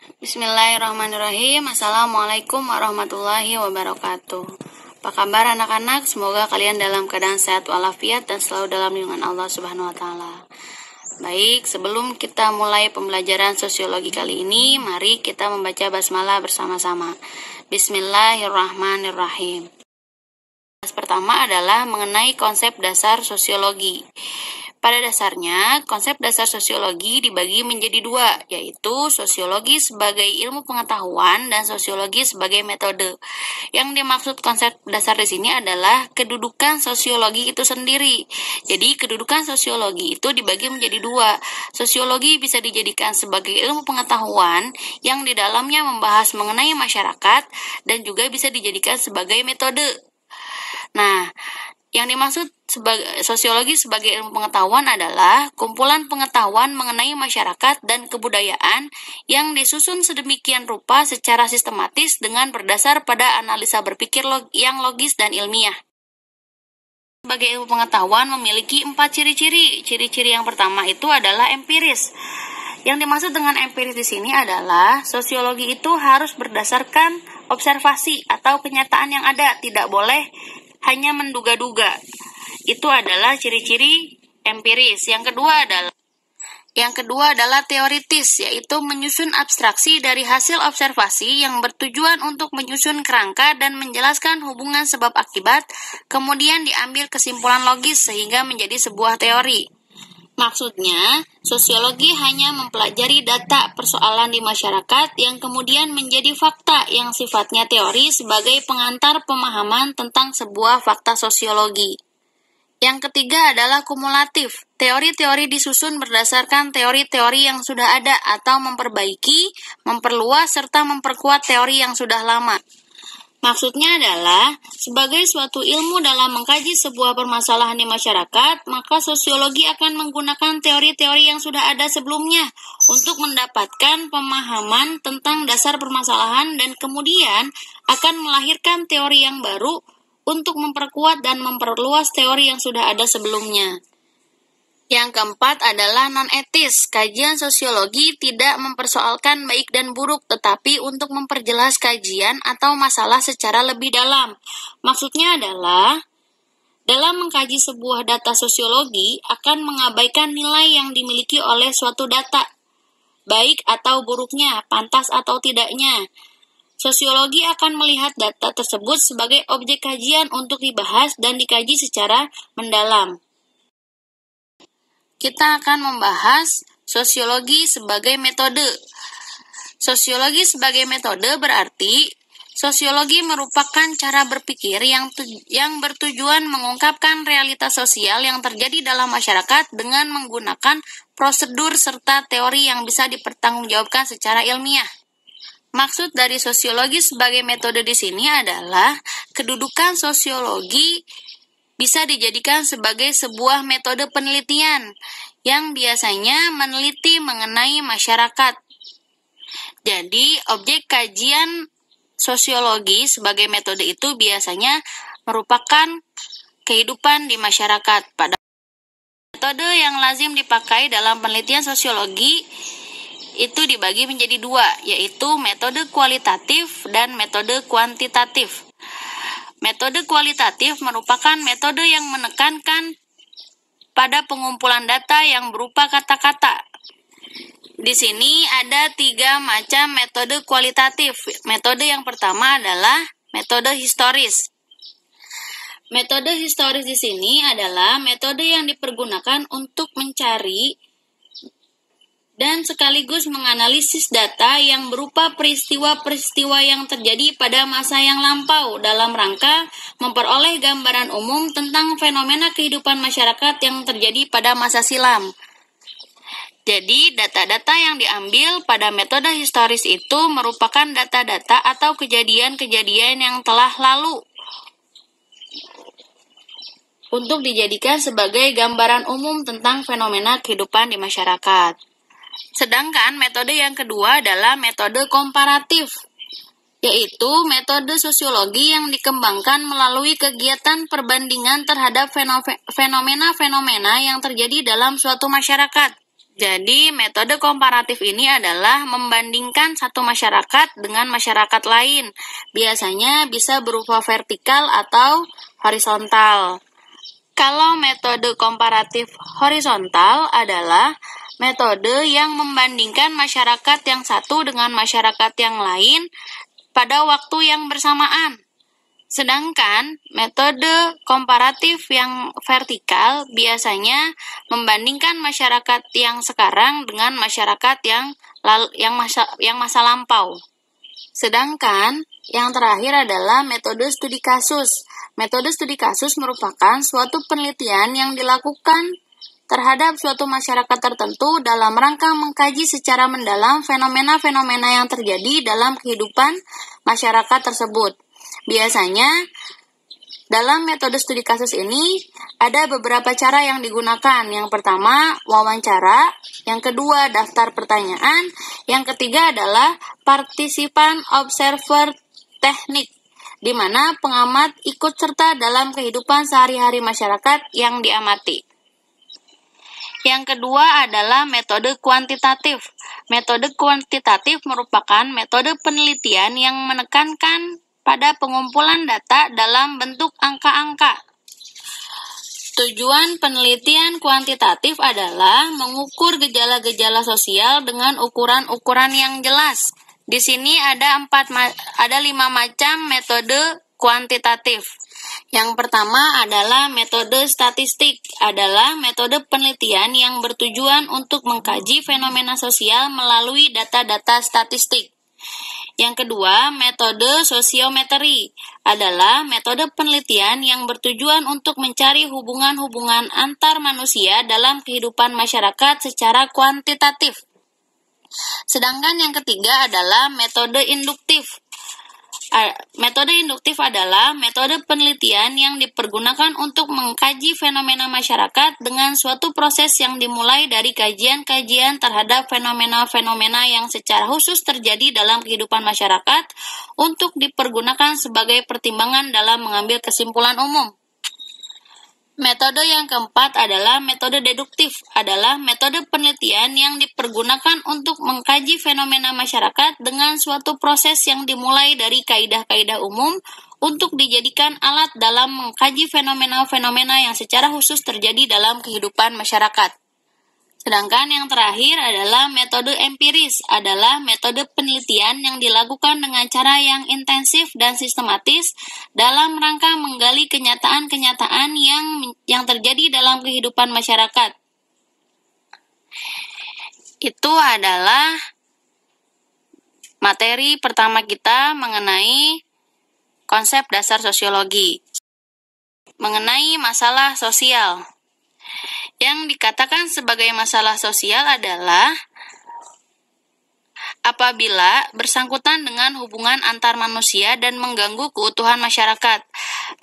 Bismillahirrahmanirrahim. Assalamualaikum warahmatullahi wabarakatuh. Apa kabar anak-anak? Semoga kalian dalam keadaan sehat walafiat dan selalu dalam lindungan Allah Subhanahu wa taala. Baik, sebelum kita mulai pembelajaran sosiologi kali ini, mari kita membaca basmalah bersama-sama. Bismillahirrahmanirrahim. Pertama adalah mengenai konsep dasar sosiologi. Pada dasarnya, konsep dasar sosiologi dibagi menjadi dua, yaitu sosiologi sebagai ilmu pengetahuan dan sosiologi sebagai metode. Yang dimaksud konsep dasar di sini adalah kedudukan sosiologi itu sendiri. Jadi, kedudukan sosiologi itu dibagi menjadi dua. Sosiologi bisa dijadikan sebagai ilmu pengetahuan yang di dalamnya membahas mengenai masyarakat dan juga bisa dijadikan sebagai metode. Nah, yang dimaksud sosiologi sebagai ilmu pengetahuan adalah kumpulan pengetahuan mengenai masyarakat dan kebudayaan yang disusun sedemikian rupa secara sistematis dengan berdasar pada analisa berpikir yang logis dan ilmiah. Sebagai ilmu pengetahuan memiliki 4 ciri-ciri. Ciri-ciri yang pertama itu adalah empiris. Yang dimaksud dengan empiris di sini adalah sosiologi itu harus berdasarkan observasi atau kenyataan yang ada, tidak boleh hanya menduga-duga. Itu adalah ciri-ciri empiris. Yang kedua adalah teoritis, yaitu menyusun abstraksi dari hasil observasi yang bertujuan untuk menyusun kerangka dan menjelaskan hubungan sebab akibat, kemudian diambil kesimpulan logis sehingga menjadi sebuah teori. Maksudnya, sosiologi hanya mempelajari data persoalan di masyarakat yang kemudian menjadi fakta yang sifatnya teori sebagai pengantar pemahaman tentang sebuah fakta sosiologi. Yang ketiga adalah kumulatif. Teori-teori disusun berdasarkan teori-teori yang sudah ada atau memperbaiki, memperluas, serta memperkuat teori yang sudah lama. Maksudnya adalah, sebagai suatu ilmu dalam mengkaji sebuah permasalahan di masyarakat, maka sosiologi akan menggunakan teori-teori yang sudah ada sebelumnya untuk mendapatkan pemahaman tentang dasar permasalahan dan kemudian akan melahirkan teori yang baru untuk memperkuat dan memperluas teori yang sudah ada sebelumnya. Yang keempat adalah non-etis. Kajian sosiologi tidak mempersoalkan baik dan buruk, tetapi untuk memperjelas kajian atau masalah secara lebih dalam. Maksudnya adalah, dalam mengkaji sebuah data sosiologi akan mengabaikan nilai yang dimiliki oleh suatu data, baik atau buruknya, pantas atau tidaknya. Sosiologi akan melihat data tersebut sebagai objek kajian untuk dibahas dan dikaji secara mendalam. Kita akan membahas sosiologi sebagai metode. Sosiologi sebagai metode berarti sosiologi merupakan cara berpikir yang bertujuan mengungkapkan realitas sosial yang terjadi dalam masyarakat dengan menggunakan prosedur serta teori yang bisa dipertanggungjawabkan secara ilmiah. Maksud dari sosiologi sebagai metode di sini adalah kedudukan sosiologi bisa dijadikan sebagai sebuah metode penelitian yang biasanya meneliti mengenai masyarakat. Jadi, objek kajian sosiologi sebagai metode itu biasanya merupakan kehidupan di masyarakat. Pada metode yang lazim dipakai dalam penelitian sosiologi itu dibagi menjadi dua, yaitu metode kualitatif dan metode kuantitatif. Metode kualitatif merupakan metode yang menekankan pada pengumpulan data yang berupa kata-kata. Di sini ada 3 macam metode kualitatif. Metode yang pertama adalah metode historis. Metode historis di sini adalah metode yang dipergunakan untuk mencari dan sekaligus menganalisis data yang berupa peristiwa-peristiwa yang terjadi pada masa yang lampau dalam rangka memperoleh gambaran umum tentang fenomena kehidupan masyarakat yang terjadi pada masa silam. Jadi, data-data yang diambil pada metode historis itu merupakan data-data atau kejadian-kejadian yang telah lalu untuk dijadikan sebagai gambaran umum tentang fenomena kehidupan di masyarakat. Sedangkan metode yang kedua adalah metode komparatif, yaitu metode sosiologi yang dikembangkan melalui kegiatan perbandingan terhadap fenomena-fenomena yang terjadi dalam suatu masyarakat. Jadi, metode komparatif ini adalah membandingkan satu masyarakat dengan masyarakat lain. Biasanya bisa berupa vertikal atau horizontal. Kalau metode komparatif horizontal adalah metode yang membandingkan masyarakat yang satu dengan masyarakat yang lain pada waktu yang bersamaan. Sedangkan metode komparatif yang vertikal biasanya membandingkan masyarakat yang sekarang dengan masyarakat yang masa lampau. Sedangkan yang terakhir adalah metode studi kasus. Metode studi kasus merupakan suatu penelitian yang dilakukan terhadap suatu masyarakat tertentu dalam rangka mengkaji secara mendalam fenomena-fenomena yang terjadi dalam kehidupan masyarakat tersebut. Biasanya, dalam metode studi kasus ini, ada beberapa cara yang digunakan. Yang pertama, wawancara. Yang kedua, daftar pertanyaan. Yang ketiga adalah partisipan observer teknik, di mana pengamat ikut serta dalam kehidupan sehari-hari masyarakat yang diamati. Yang kedua adalah metode kuantitatif. Metode kuantitatif merupakan metode penelitian yang menekankan pada pengumpulan data dalam bentuk angka-angka. Tujuan penelitian kuantitatif adalah mengukur gejala-gejala sosial dengan ukuran-ukuran yang jelas. Di sini ada 5 macam metode kuantitatif. Yang pertama adalah metode statistik, adalah metode penelitian yang bertujuan untuk mengkaji fenomena sosial melalui data-data statistik. Yang kedua, metode sosiometri adalah metode penelitian yang bertujuan untuk mencari hubungan-hubungan antar manusia dalam kehidupan masyarakat secara kuantitatif. Sedangkan yang ketiga adalah metode induktif. Metode induktif adalah metode penelitian yang dipergunakan untuk mengkaji fenomena masyarakat dengan suatu proses yang dimulai dari kajian-kajian terhadap fenomena-fenomena yang secara khusus terjadi dalam kehidupan masyarakat untuk dipergunakan sebagai pertimbangan dalam mengambil kesimpulan umum. Metode yang keempat adalah metode deduktif, adalah metode penelitian yang dipergunakan untuk mengkaji fenomena masyarakat dengan suatu proses yang dimulai dari kaidah-kaidah umum untuk dijadikan alat dalam mengkaji fenomena-fenomena yang secara khusus terjadi dalam kehidupan masyarakat. Sedangkan yang terakhir adalah metode empiris, adalah metode penelitian yang dilakukan dengan cara yang intensif dan sistematis dalam rangka menggali kenyataan-kenyataan yang terjadi dalam kehidupan masyarakat. Itu adalah materi pertama kita mengenai konsep dasar sosiologi. Mengenai masalah sosial. Yang dikatakan sebagai masalah sosial adalah apabila bersangkutan dengan hubungan antar manusia dan mengganggu keutuhan masyarakat.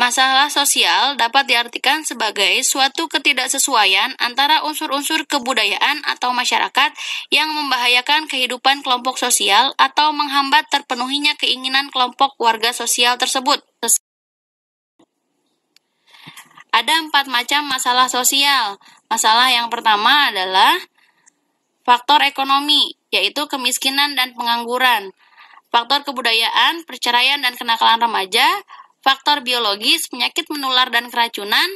Masalah sosial dapat diartikan sebagai suatu ketidaksesuaian antara unsur-unsur kebudayaan atau masyarakat yang membahayakan kehidupan kelompok sosial atau menghambat terpenuhinya keinginan kelompok warga sosial tersebut. Ada 4 macam masalah sosial. Masalah yang pertama adalah faktor ekonomi, yaitu kemiskinan dan pengangguran. Faktor kebudayaan, perceraian dan kenakalan remaja. Faktor biologis, penyakit menular dan keracunan.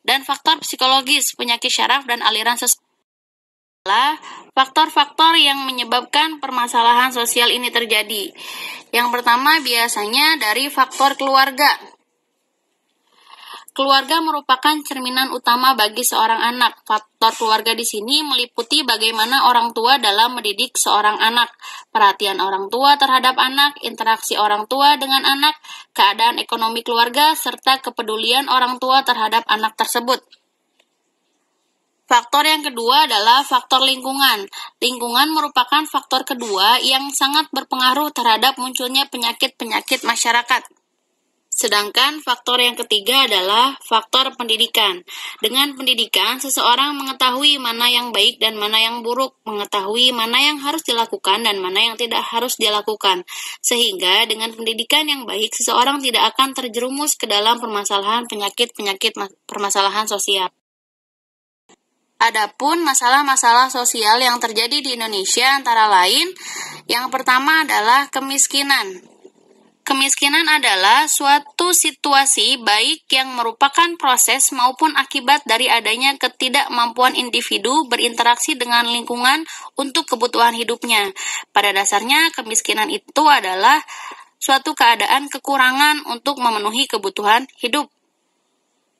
Dan faktor psikologis, penyakit syaraf dan aliran sosial. Faktor-faktor yang menyebabkan permasalahan sosial ini terjadi. Yang pertama biasanya dari faktor keluarga. Keluarga merupakan cerminan utama bagi seorang anak. Faktor keluarga di sini meliputi bagaimana orang tua dalam mendidik seorang anak, perhatian orang tua terhadap anak, interaksi orang tua dengan anak, keadaan ekonomi keluarga, serta kepedulian orang tua terhadap anak tersebut. Faktor yang kedua adalah faktor lingkungan. Lingkungan merupakan faktor kedua yang sangat berpengaruh terhadap munculnya penyakit-penyakit masyarakat. Sedangkan faktor yang ketiga adalah faktor pendidikan. Dengan pendidikan, seseorang mengetahui mana yang baik dan mana yang buruk, mengetahui mana yang harus dilakukan dan mana yang tidak harus dilakukan. Sehingga dengan pendidikan yang baik, seseorang tidak akan terjerumus ke dalam permasalahan penyakit-penyakit permasalahan sosial. Adapun masalah-masalah sosial yang terjadi di Indonesia antara lain, yang pertama adalah kemiskinan. Kemiskinan adalah suatu situasi baik yang merupakan proses maupun akibat dari adanya ketidakmampuan individu berinteraksi dengan lingkungan untuk kebutuhan hidupnya. Pada dasarnya, kemiskinan itu adalah suatu keadaan kekurangan untuk memenuhi kebutuhan hidup.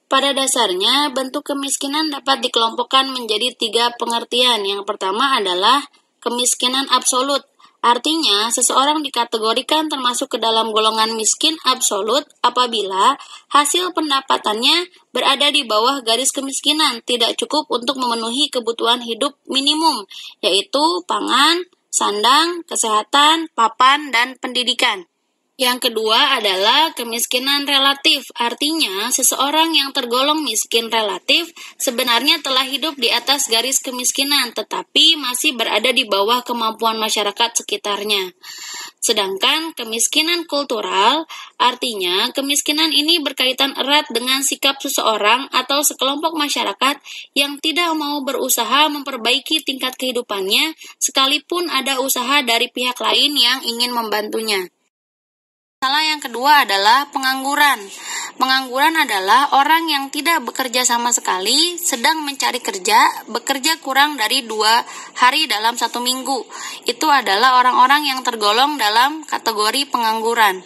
Pada dasarnya, bentuk kemiskinan dapat dikelompokkan menjadi 3 pengertian. Yang pertama adalah kemiskinan absolut. Artinya, seseorang dikategorikan termasuk ke dalam golongan miskin absolut apabila hasil pendapatannya berada di bawah garis kemiskinan, tidak cukup untuk memenuhi kebutuhan hidup minimum, yaitu pangan, sandang, kesehatan, papan, dan pendidikan. Yang kedua adalah kemiskinan relatif, artinya seseorang yang tergolong miskin relatif sebenarnya telah hidup di atas garis kemiskinan, tetapi masih berada di bawah kemampuan masyarakat sekitarnya. Sedangkan kemiskinan kultural, artinya kemiskinan ini berkaitan erat dengan sikap seseorang atau sekelompok masyarakat yang tidak mau berusaha memperbaiki tingkat kehidupannya, sekalipun ada usaha dari pihak lain yang ingin membantunya. Masalah yang kedua adalah pengangguran. Pengangguran adalah orang yang tidak bekerja sama sekali, sedang mencari kerja, bekerja kurang dari 2 hari dalam 1 minggu. Itu adalah orang-orang yang tergolong dalam kategori pengangguran.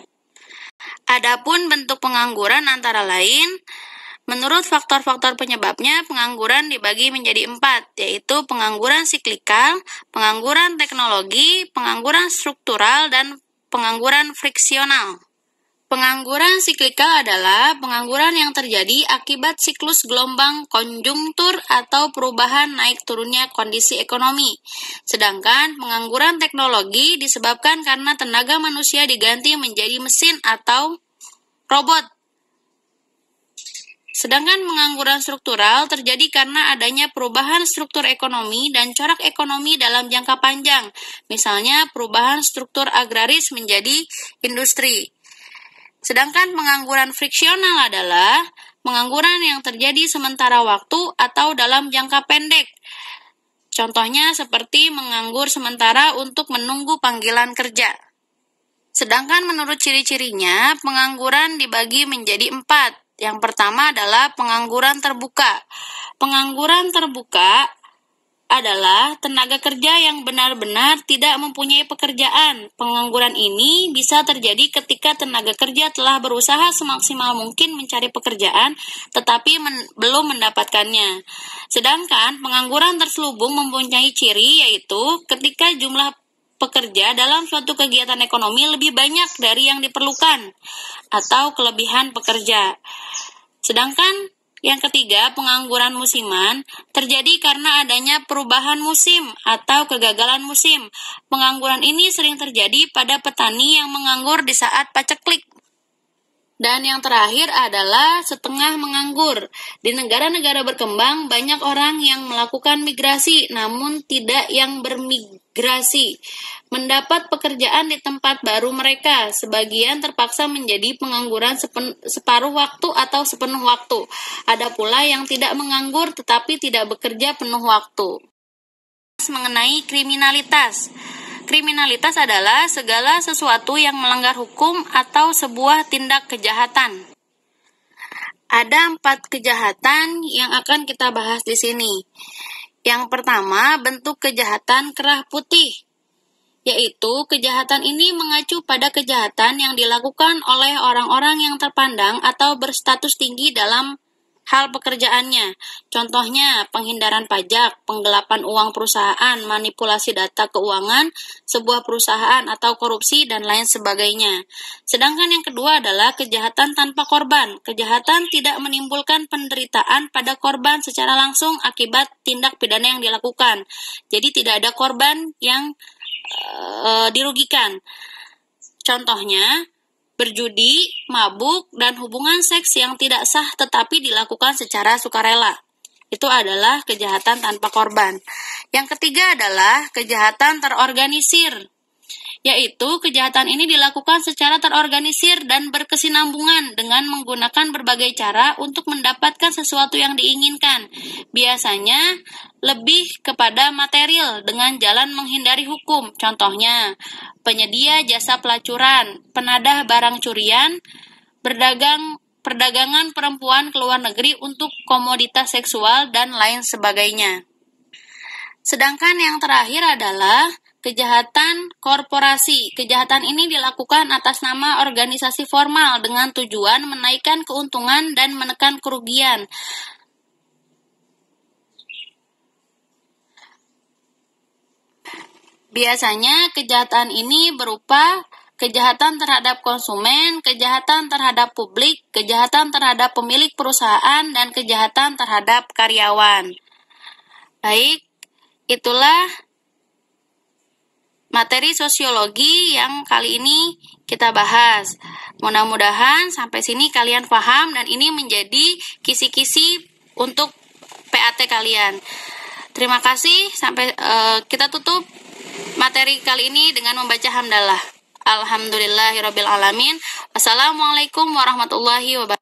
Adapun bentuk pengangguran antara lain, menurut faktor-faktor penyebabnya, pengangguran dibagi menjadi 4, yaitu pengangguran siklikal, pengangguran teknologi, pengangguran struktural, dan pengangguran friksional. Pengangguran siklikal adalah pengangguran yang terjadi akibat siklus gelombang konjungtur atau perubahan naik turunnya kondisi ekonomi. Sedangkan pengangguran teknologi disebabkan karena tenaga manusia diganti menjadi mesin atau robot. Sedangkan pengangguran struktural terjadi karena adanya perubahan struktur ekonomi dan corak ekonomi dalam jangka panjang, misalnya perubahan struktur agraris menjadi industri. Sedangkan pengangguran friksional adalah pengangguran yang terjadi sementara waktu atau dalam jangka pendek. Contohnya seperti menganggur sementara untuk menunggu panggilan kerja. Sedangkan menurut ciri-cirinya, pengangguran dibagi menjadi 4. Yang pertama adalah pengangguran terbuka. Pengangguran terbuka adalah tenaga kerja yang benar-benar tidak mempunyai pekerjaan. Pengangguran ini bisa terjadi ketika tenaga kerja telah berusaha semaksimal mungkin mencari pekerjaan, tetapi belum mendapatkannya. Sedangkan pengangguran terselubung mempunyai ciri, yaitu ketika jumlah pekerja dalam suatu kegiatan ekonomi lebih banyak dari yang diperlukan, atau kelebihan pekerja. Sedangkan yang ketiga, pengangguran musiman terjadi karena adanya perubahan musim atau kegagalan musim. Pengangguran ini sering terjadi pada petani yang menganggur di saat paceklik. Dan yang terakhir adalah setengah menganggur. Di negara-negara berkembang, banyak orang yang melakukan migrasi, namun tidak yang bermigrasi. Mendapat pekerjaan di tempat baru mereka, sebagian terpaksa menjadi pengangguran separuh waktu atau sepenuh waktu. Ada pula yang tidak menganggur tetapi tidak bekerja penuh waktu. Mengenai kriminalitas. Kriminalitas adalah segala sesuatu yang melanggar hukum atau sebuah tindak kejahatan. Ada 4 kejahatan yang akan kita bahas di sini. Yang pertama, bentuk kejahatan kerah putih, yaitu kejahatan ini mengacu pada kejahatan yang dilakukan oleh orang-orang yang terpandang atau berstatus tinggi dalam hal pekerjaannya. Contohnya, penghindaran pajak, penggelapan uang perusahaan, manipulasi data keuangan sebuah perusahaan atau korupsi, dan lain sebagainya. Sedangkan yang kedua adalah kejahatan tanpa korban. Kejahatan tidak menimbulkan penderitaan pada korban secara langsung akibat tindak pidana yang dilakukan. Jadi tidak ada korban yang dirugikan. Contohnya, berjudi, mabuk, dan hubungan seks yang tidak sah tetapi dilakukan secara sukarela. Itu adalah kejahatan tanpa korban. Yang ketiga adalah kejahatan terorganisir, yaitu kejahatan ini dilakukan secara terorganisir dan berkesinambungan dengan menggunakan berbagai cara untuk mendapatkan sesuatu yang diinginkan. Biasanya lebih kepada material dengan jalan menghindari hukum. Contohnya, penyedia jasa pelacuran, penadah barang curian, perdagangan perempuan ke luar negeri untuk komoditas seksual, dan lain sebagainya. Sedangkan yang terakhir adalah kejahatan korporasi. Kejahatan ini dilakukan atas nama organisasi formal dengan tujuan menaikkan keuntungan dan menekan kerugian. Biasanya kejahatan ini berupa kejahatan terhadap konsumen, kejahatan terhadap publik, kejahatan terhadap pemilik perusahaan, dan kejahatan terhadap karyawan. Baik, itulah materi sosiologi yang kali ini kita bahas. Mudah-mudahan sampai sini kalian paham dan ini menjadi kisi-kisi untuk PAT kalian. Terima kasih, sampai kita tutup materi kali ini dengan membaca hamdalah. Alhamdulillahirabbil alamin. Wassalamualaikum warahmatullahi wabarakatuh.